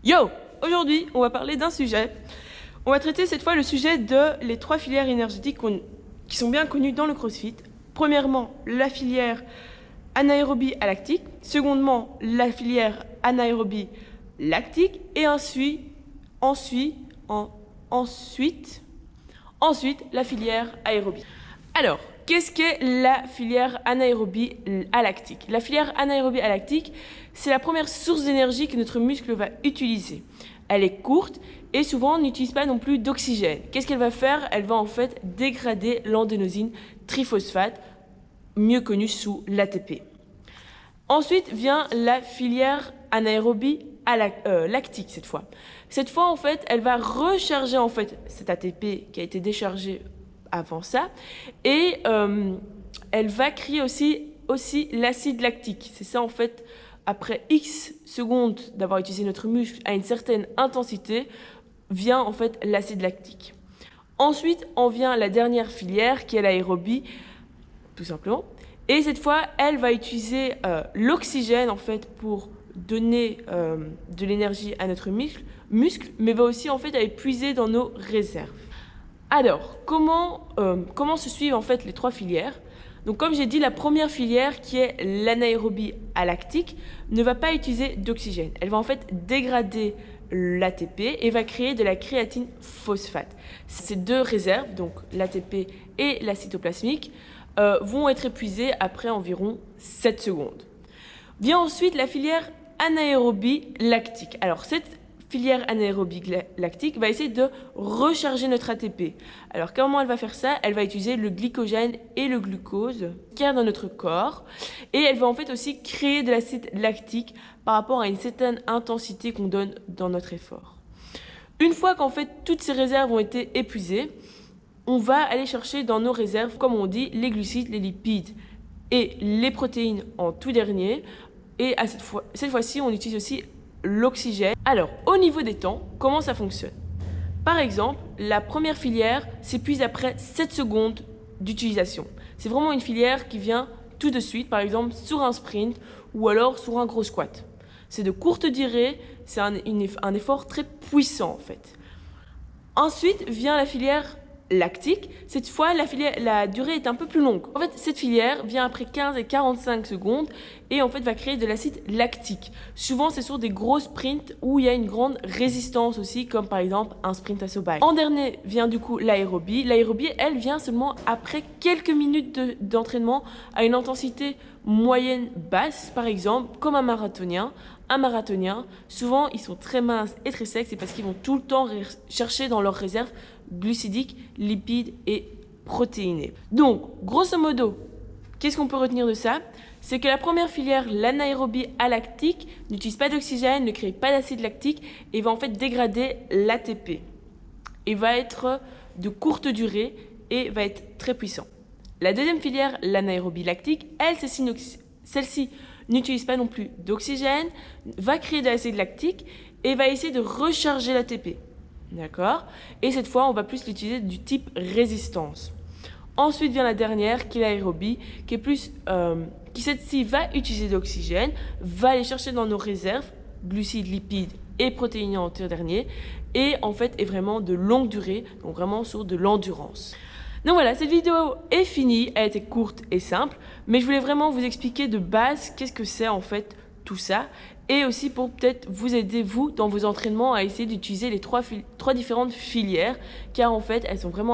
Yo! Aujourd'hui, on va parler d'un sujet. On va traiter cette fois le sujet de les 3 filières énergétiques qui sont bien connues dans le CrossFit. Premièrement, la filière anaérobie à lactique. Secondement, la filière anaérobie lactique. Et ensuite, la filière aérobie. Alors, qu'est-ce qu'est la filière anaérobie alactique? La filière anaérobie alactique, c'est la première source d'énergie que notre muscle va utiliser. Elle est courte et souvent on n'utilise pas non plus d'oxygène. Qu'est-ce qu'elle va faire? Elle va en fait dégrader l'andénosine triphosphate, mieux connue sous l'ATP. Ensuite vient la filière anaérobie lactique cette fois. Cette fois en fait, elle va recharger en fait cet ATP qui a été déchargé avant ça et elle va créer aussi l'acide lactique. C'est ça en fait, après X secondes d'avoir utilisé notre muscle à une certaine intensité, vient en fait l'acide lactique. Ensuite, on vient la dernière filière qui est l'aérobie, tout simplement. Et cette fois, elle va utiliser l'oxygène en fait pour donner de l'énergie à notre muscle, mais va aussi en fait aller puiser dans nos réserves. Alors, comment se suivent en fait les 3 filières? Donc, comme j'ai dit, la première filière, qui est l'anaérobie alactique, ne va pas utiliser d'oxygène. Elle va en fait dégrader l'ATP et va créer de la créatine phosphate. Ces 2 réserves, donc l'ATP et l'acide cytoplasmique, vont être épuisées après environ 7 secondes. Vient ensuite la filière anaérobie lactique. Alors, cette filière anaérobie lactique va essayer de recharger notre ATP. Alors comment elle va faire ça? Elle va utiliser le glycogène et le glucose qu'il y a dans notre corps et elle va en fait aussi créer de l'acide lactique par rapport à une certaine intensité qu'on donne dans notre effort. Une fois qu'en fait toutes ces réserves ont été épuisées, on va aller chercher dans nos réserves, comme on dit, les glucides, les lipides et les protéines en tout dernier. Et cette fois-ci, on utilise aussi l'oxygène. Alors, au niveau des temps, comment ça fonctionne? Par exemple, la première filière s'épuise après 7 secondes d'utilisation. C'est vraiment une filière qui vient tout de suite, par exemple sur un sprint ou alors sur un gros squat. C'est de courte durée, c'est un effort très puissant en fait. Ensuite vient la filière lactique. Cette fois, la durée est un peu plus longue. En fait, cette filière vient après 15 et 45 secondes et en fait va créer de l'acide lactique. Souvent, c'est sur des gros sprints où il y a une grande résistance aussi, comme par exemple un sprint à saut bike. En dernier vient du coup l'aérobie. L'aérobie, elle vient seulement après quelques minutes d'entraînement à une intensité moyenne basse, par exemple, comme un marathonien. Un marathonien, souvent, ils sont très minces et très secs, c'est parce qu'ils vont tout le temps chercher dans leurs réserves glucidiques, lipides et protéinés. Donc, grosso modo, qu'est-ce qu'on peut retenir de ça? C'est que la première filière, l'anaérobie alactique, n'utilise pas d'oxygène, ne crée pas d'acide lactique et va en fait dégrader l'ATP. Et va être de courte durée et va être très puissant. La deuxième filière, l'anaérobie lactique, celle-ci n'utilise pas non plus d'oxygène, va créer de l'acide lactique et va essayer de recharger l'ATP. D'accord? Et cette fois, on va plus l'utiliser du type résistance. Ensuite vient la dernière, qui est l'aérobie, qui cette-ci va utiliser de l'oxygène, va aller chercher dans nos réserves, glucides, lipides et protéinés en dernier, et en fait est vraiment de longue durée, donc vraiment sur de l'endurance. Donc voilà, cette vidéo est finie, elle était courte et simple, mais je voulais vraiment vous expliquer de base qu'est-ce que c'est en fait tout ça, et aussi pour peut-être vous aider, vous, dans vos entraînements, à essayer d'utiliser les 3 différentes filières, car en fait, elles sont vraiment